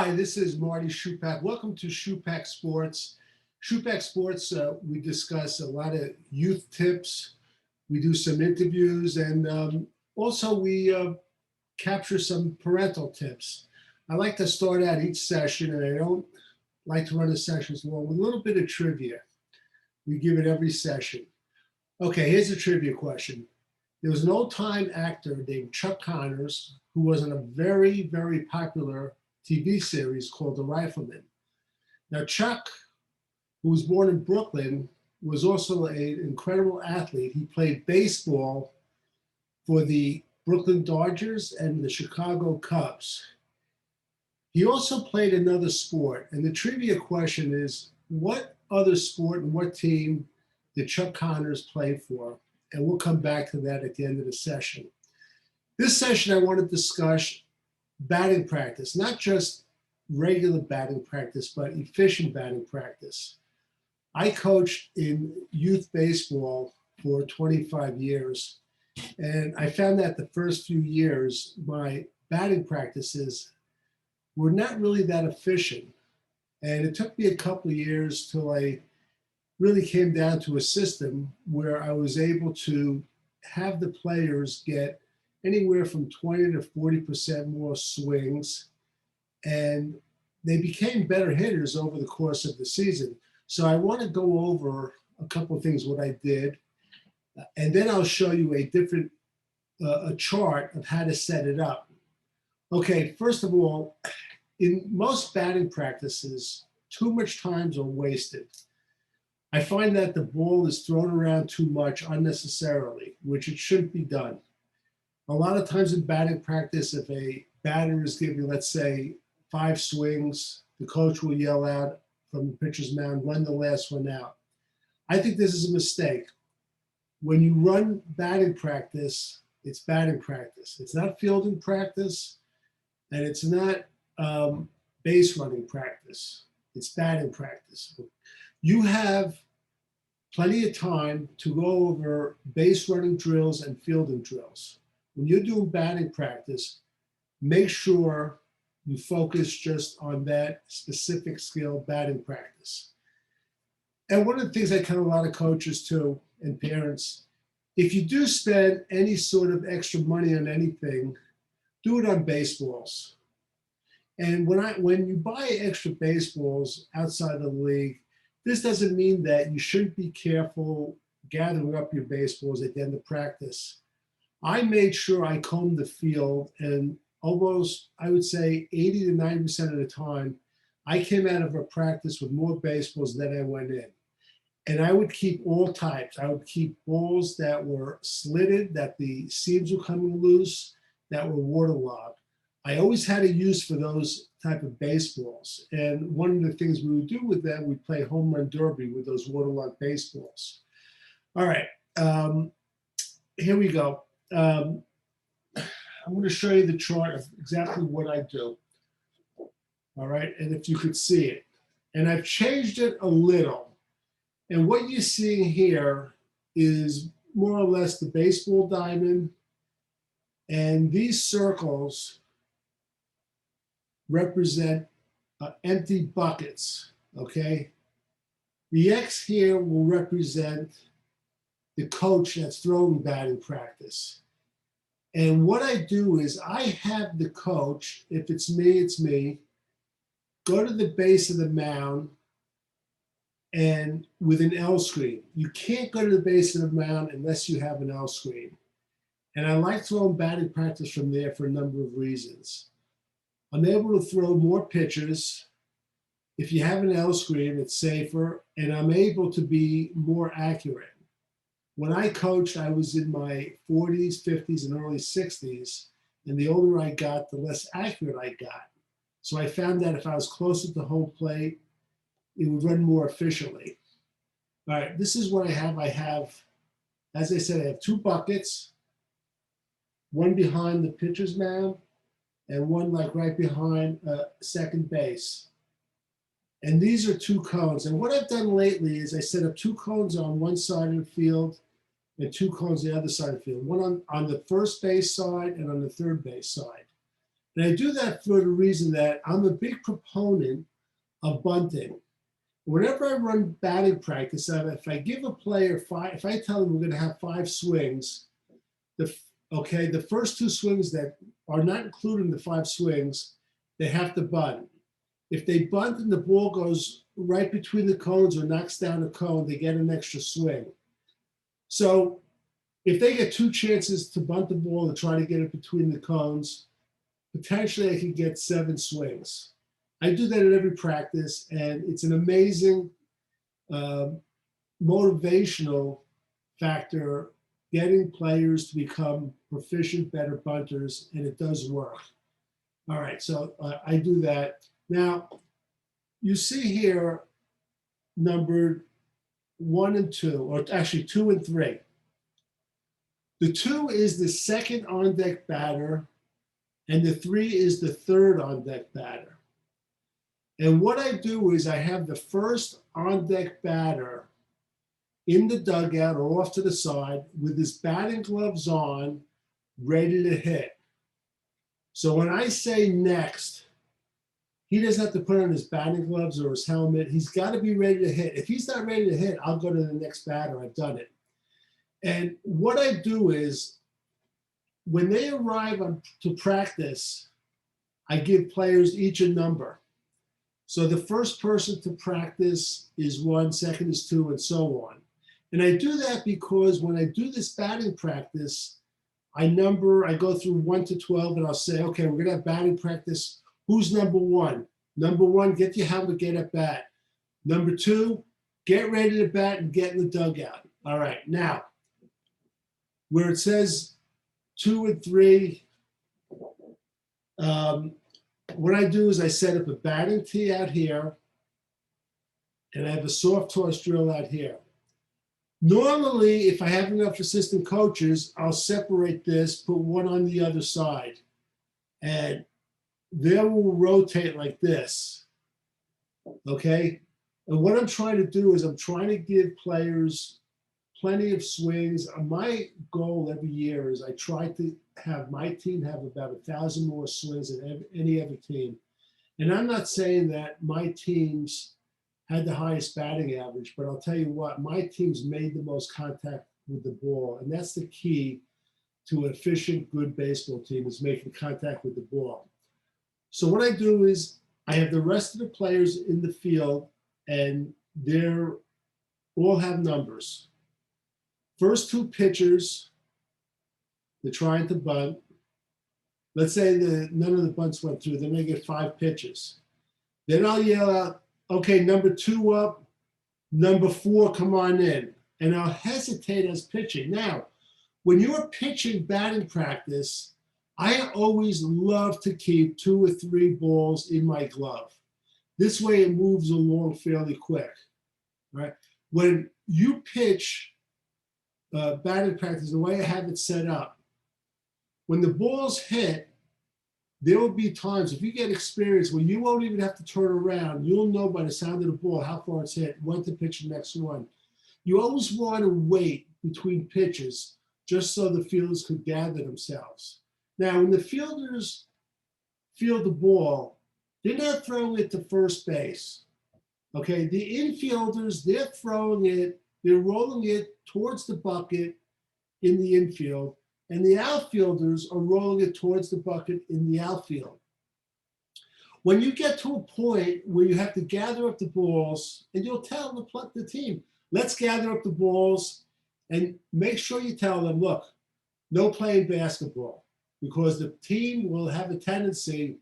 Hi, this is Marty Schupak. Welcome to Schupak Sports. Schupak Sports, we discuss a lot of youth tips. We do some interviews and also we capture some parental tips. I like to start out each session, and I don't like to run the sessions long, with a little bit of trivia. We give it every session. Okay, here's a trivia question. There was an old-time actor named Chuck Connors who was in a very, very popular TV series called The Rifleman. Now, Chuck, who was born in Brooklyn, was also an incredible athlete. He played baseball for the Brooklyn Dodgers and the Chicago Cubs. He also played another sport, and the trivia question is, what other sport and what team did Chuck Connors play for? And we'll come back to that at the end of the session. This session, I want to discuss batting practice, not just regular batting practice, but efficient batting practice. I coached in youth baseball for 25 years, and I found that the first few years, my batting practices were not really that efficient. And it took me a couple of years till I really came down to a system where I was able to have the players get anywhere from 20 to 40% more swings, and they became better hitters over the course of the season. So I want to go over a couple of things, what I did, and then I'll show you a chart of how to set it up. Okay, first of all, in most batting practices, too much time are wasted. I find that the ball is thrown around too much unnecessarily, which it shouldn't be done. A lot of times in batting practice, if a batter is giving, let's say, 5 swings, the coach will yell out from the pitcher's mound, "Run the last one out." I think this is a mistake. When you run batting practice, it's batting practice. It's not fielding practice, and it's not base running practice. It's batting practice. You have plenty of time to go over base running drills and fielding drills. When you're doing batting practice, make sure you focus just on that specific skill, batting practice. And one of the things I tell a lot of coaches too, and parents, if you do spend any sort of extra money on anything, do it on baseballs. And when you buy extra baseballs outside of the league, this doesn't mean that you shouldn't be careful gathering up your baseballs at the end of practice. I made sure I combed the field, and almost, I would say 80 to 90% of the time, I came out of a practice with more baseballs than I went in. And I would keep all types. I would keep balls that were slitted, that the seams were coming loose, that were waterlogged. I always had a use for those type of baseballs. And one of the things we would do with them, we'd play home run derby with those waterlogged baseballs. All right, here we go. I'm going to show you the chart of exactly what I do. All right, and if you could see it. And I've changed it a little. And what you're seeing here is more or less the baseball diamond. And these circles represent empty buckets, okay? The X here will represent the coach that's throwing batting practice. And what I do is I have the coach, if it's me, go to the base of the mound and with an L screen. You can't go to the base of the mound unless you have an L screen. And I like throwing batting practice from there for a number of reasons. I'm able to throw more pitches. If you have an L screen, it's safer, and I'm able to be more accurate. When I coached, I was in my 40s, 50s, and early 60s, and the older I got, the less accurate I got. So I found that if I was closer to home plate, it would run more efficiently. All right, this is what I have. I have, as I said, I have 2 buckets, one behind the pitcher's mound, and one like right behind second base. And these are 2 cones. And what I've done lately is I set up 2 cones on one side of the field and 2 cones on the other side of the field, one on the first base side and on the third base side. And I do that for the reason that I'm a big proponent of bunting. Whenever I run batting practice, if I give a player five, if I tell them we're going to have 5 swings, the first 2 swings that are not included in the 5 swings, they have to bunt. If they bunt and the ball goes right between the cones or knocks down a cone, they get an extra swing. So if they get 2 chances to bunt the ball and try to get it between the cones, potentially I could get 7 swings. I do that at every practice, and it's an amazing motivational factor, getting players to become proficient, better bunters, and it does work. All right, so I do that. Now, you see here numbered 1 and 2, or actually 2 and 3. The 2 is the second on deck batter, and the 3 is the third on deck batter. And what I do is I have the first on deck batter in the dugout or off to the side with his batting gloves on, ready to hit. So when I say next, he doesn't have to put on his batting gloves or his helmet. He's got to be ready to hit. If he's not ready to hit, I'll go to the next batter. I've done it. And what I do is when they arrive to practice, I give players each a number. So the first person to practice is 1, second is 2, and so on. And I do that because when I do this batting practice, I go through 1 to 12, and I'll say, okay, we're gonna have batting practice. Who's number 1? Number 1, get your helmet, get at bat. Number 2, get ready to bat and get in the dugout. All right, now, where it says 2 and 3, what I do is I set up a batting tee out here, and I have a soft toss drill out here. Normally, if I have enough assistant coaches, I'll separate this, put one on the other side, and they will rotate like this, okay? And what I'm trying to do is I'm trying to give players plenty of swings. My goal every year is I try to have my team have about 1,000 more swings than any other team. And I'm not saying that my teams had the highest batting average, but I'll tell you what, my teams made the most contact with the ball. And that's the key to an efficient, good baseball team, is making contact with the ball. So what I do is I have the rest of the players in the field, and they're all have numbers. First 2 pitchers, they're trying to bunt. Let's say none of the bunts went through, then they get 5 pitches. Then I'll yell out, okay, number 2 up, number 4, come on in. And I'll hesitate as pitching. Now, when you're pitching batting practice, I always love to keep 2 or 3 balls in my glove. This way it moves along fairly quick, right? When you pitch batting practice, the way I have it set up, when the ball's hit, there will be times, if you get experience, where you won't even have to turn around. You'll know by the sound of the ball how far it's hit, when to pitch the next one. You always want to wait between pitches just so the fielders could gather themselves. Now, when the fielders field the ball, they're not throwing it to first base. Okay, the infielders, they're throwing it, they're rolling it towards the bucket in the infield, and the outfielders are rolling it towards the bucket in the outfield. When you get to a point where you have to gather up the balls, and you'll tell the team, let's gather up the balls, and make sure you tell them, look, no playing basketball, because the team will have a tendency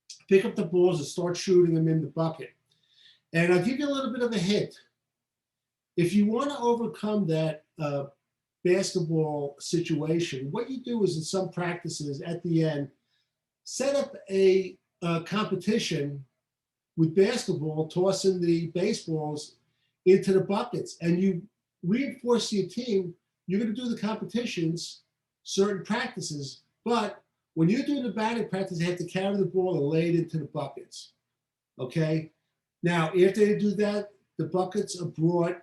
to pick up the balls and start shooting them in the bucket. And I'll give you a little bit of a hint. If you want to overcome that basketball situation, what you do is in some practices at the end, set up a competition with basketball, tossing the baseballs into the buckets, and you reinforce your team. You're going to do the competitions, certain practices, but when you're doing the batting practice, you have to carry the ball and lay it into the buckets. Okay. Now, after they do that, the buckets are brought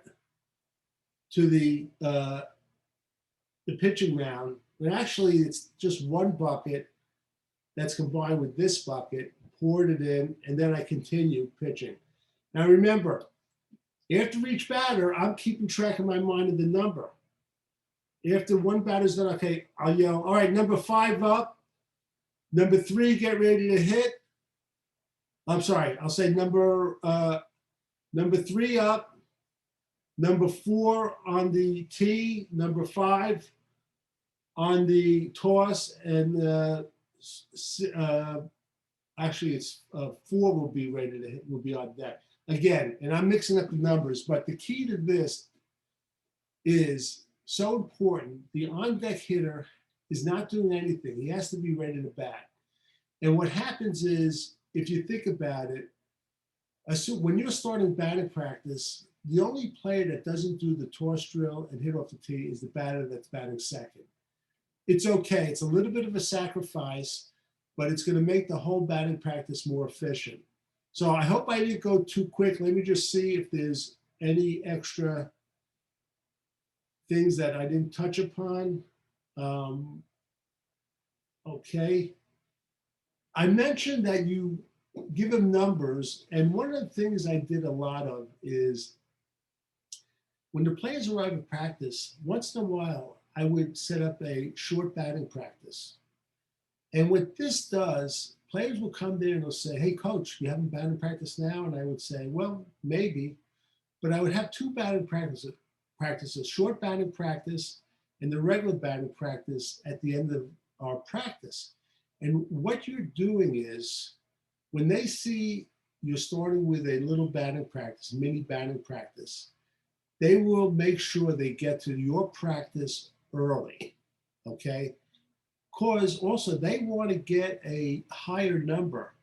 to the pitching mound. And actually, it's just one bucket. that's combined with this bucket, poured it in, and then I continue pitching. Now remember, after each batter, I'm keeping track in my mind of the number. After one batter's done, okay, I'll yell, all right, number 5 up, number 3, get ready to hit. I'm sorry, I'll say number 3 up, number 4 on the tee, number 5 on the toss, and actually it's 4 will be ready to hit, will be on deck. Again, and I'm mixing up the numbers, but the key to this is so important. The on-deck hitter is not doing anything. He has to be ready to bat. And what happens is, if you think about it, when you're starting batting practice, the only player that doesn't do the toss drill and hit off the tee is the batter that's batting second. It's okay. It's a little bit of a sacrifice, but it's going to make the whole batting practice more efficient. So I hope I didn't go too quick. Let me just see if there's any extra things that I didn't touch upon. Okay. I mentioned that you give them numbers, and one of the things I did a lot of is when the players arrive at practice, once in a while, I would set up a short batting practice. And what this does, players will come there and they'll say, hey, coach, you haven't batting practice now? And I would say, well, maybe. But I would have 2 batting practices, short batting practice and the regular batting practice at the end of our practice. And what you're doing is, when they see you're starting with a little batting practice, mini batting practice, they will make sure they get to your practice early, okay? Because also they want to get a higher number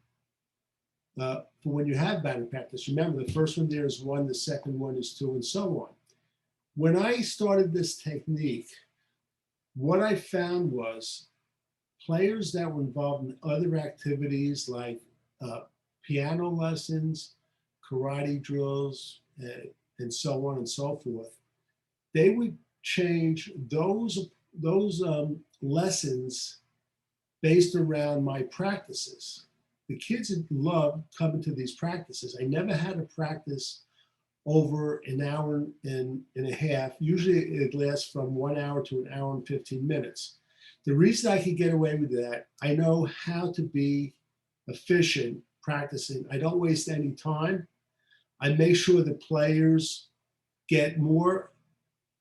for when you have batting practice. Remember, the first one there is 1, the second one is 2, and so on. When I started this technique, what I found was players that were involved in other activities like piano lessons, karate drills, and so on and so forth, they would change those lessons based around my practices. The kids loved coming to these practices. I never had a practice over an hour and a half. Usually it lasts from 1 hour to 1 hour and 15 minutes. The reason I can get away with that, I know how to be efficient practicing. I don't waste any time. I make sure the players get more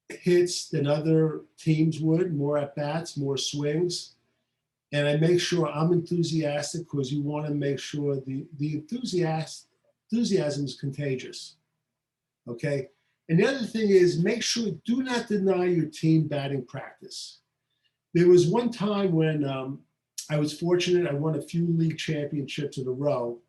hits than other teams would, more at-bats, more swings. And I make sure I'm enthusiastic, because you want to make sure the enthusiasm is contagious, okay? And the other thing is, make sure, do not deny your team batting practice. There was one time when I was fortunate, I won a few league championships in a row,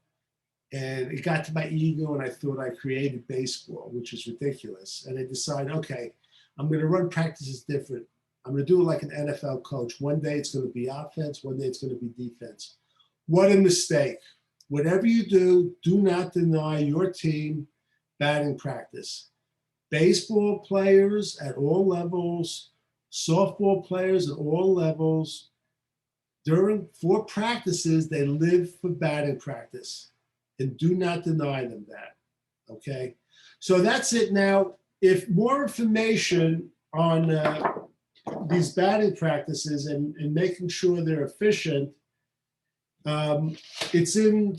and it got to my ego and I thought I created baseball, which is ridiculous. And I decided, okay, I'm going to run practices different. I'm going to do it like an NFL coach. One day it's going to be offense, one day it's going to be defense. What a mistake. Whatever you do, do not deny your team batting practice. Baseball players at all levels, softball players at all levels, for practices, they live for batting practice. And do not deny them that, okay? So that's it. Now, if more information on these batting practices and making sure they're efficient, it's in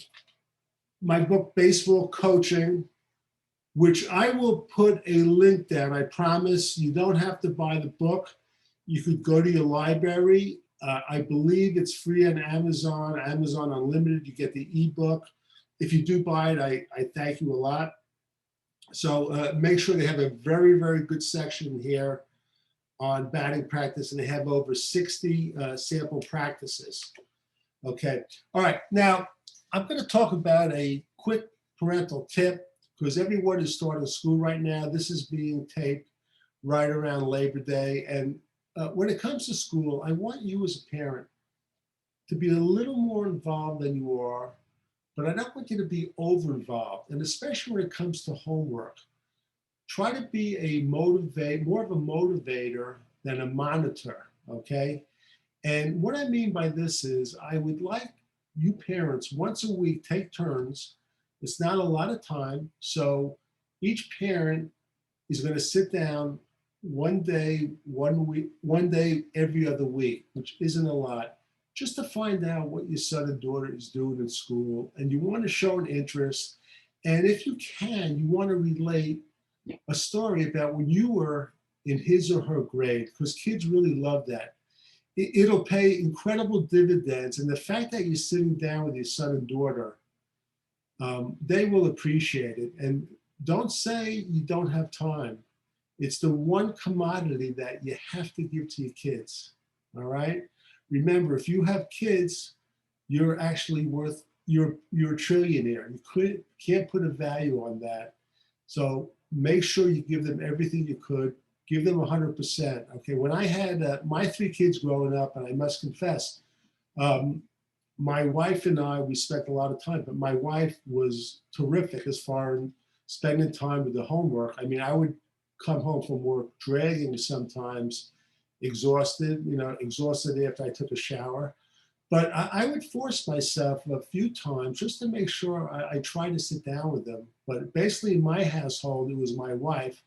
my book, Baseball Coaching, which I will put a link down. I promise you don't have to buy the book. You could go to your library. I believe it's free on Amazon, Amazon Unlimited. You get the ebook. If you do buy it, I thank you a lot. So make sure they have a very, very good section here on batting practice, and they have over 60 sample practices. Okay, all right. Now, I'm going to talk about a quick parental tip, because everyone is starting school right now. This is being taped right around Labor Day. And when it comes to school, I want you as a parent to be a little more involved than you are, but I don't want you to be over-involved. And especially when it comes to homework, try to be more of a motivator than a monitor, okay? And what I mean by this is I would like you parents once a week take turns. It's not a lot of time. So each parent is going to sit down one day, 1 week, 1 day every other week, which isn't a lot, just to find out what your son and daughter is doing in school. And you want to show an interest. And if you can, you want to relate a story about when you were in his or her grade, because kids really love that. It'll pay incredible dividends. And the fact that you're sitting down with your son and daughter, they will appreciate it. And don't say you don't have time. It's the one commodity that you have to give to your kids. All right. Remember, if you have kids, you're actually worth, you're a trillionaire. Can't put a value on that. So make sure you give them everything you could. Give them 100%. Okay. When I had my 3 kids growing up, and I must confess, um, my wife and I, we spent a lot of time, but my wife was terrific as far as spending time with the homework. I mean, I would come home from work dragging sometimes, exhausted, exhausted after I took a shower. But I would force myself a few times just to make sure I try to sit down with them. But basically, in my household, it was my wife.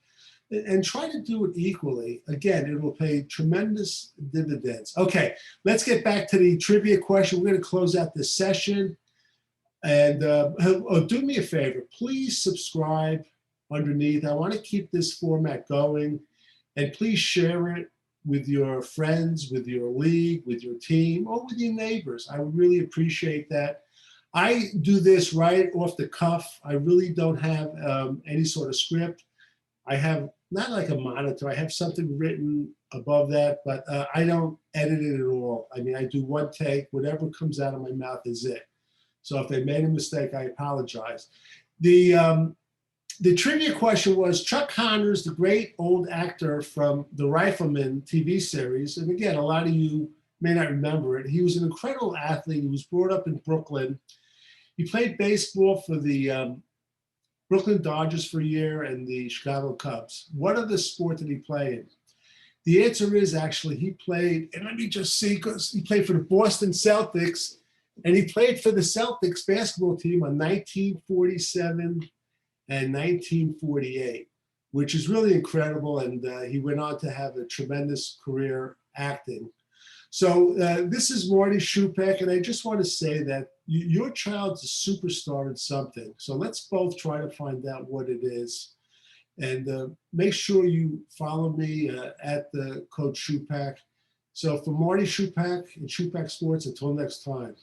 And try to do it equally. Again, it will pay tremendous dividends. Okay, let's get back to the trivia question. We're going to close out this session. And do me a favor, please subscribe underneath. I want to keep this format going. And please share it with your friends, with your league, with your team, or with your neighbors. I would really appreciate that. I do this right off the cuff. I really don't have any sort of script. I have not like a monitor. I have something written above that, but I don't edit it at all. I mean, I do one take. Whatever comes out of my mouth is it. So if I made a mistake, I apologize. The trivia question was Chuck Connors, the great old actor from the Rifleman TV series. And again, a lot of you may not remember it. He was an incredible athlete. He was brought up in Brooklyn. He played baseball for the Brooklyn Dodgers for a year and the Chicago Cubs. What other sport did he play in? The answer is actually he played, and let me just see, because he played for the Boston Celtics, and he played for the Celtics basketball team on 1947 and 1948, which is really incredible. And he went on to have a tremendous career acting. So this is Marty Schupak, and I just want to say that your child's a superstar in something. So let's both try to find out what it is. And make sure you follow me at the Coach Schupak. So for Marty Schupak and Schupak Sports, until next time.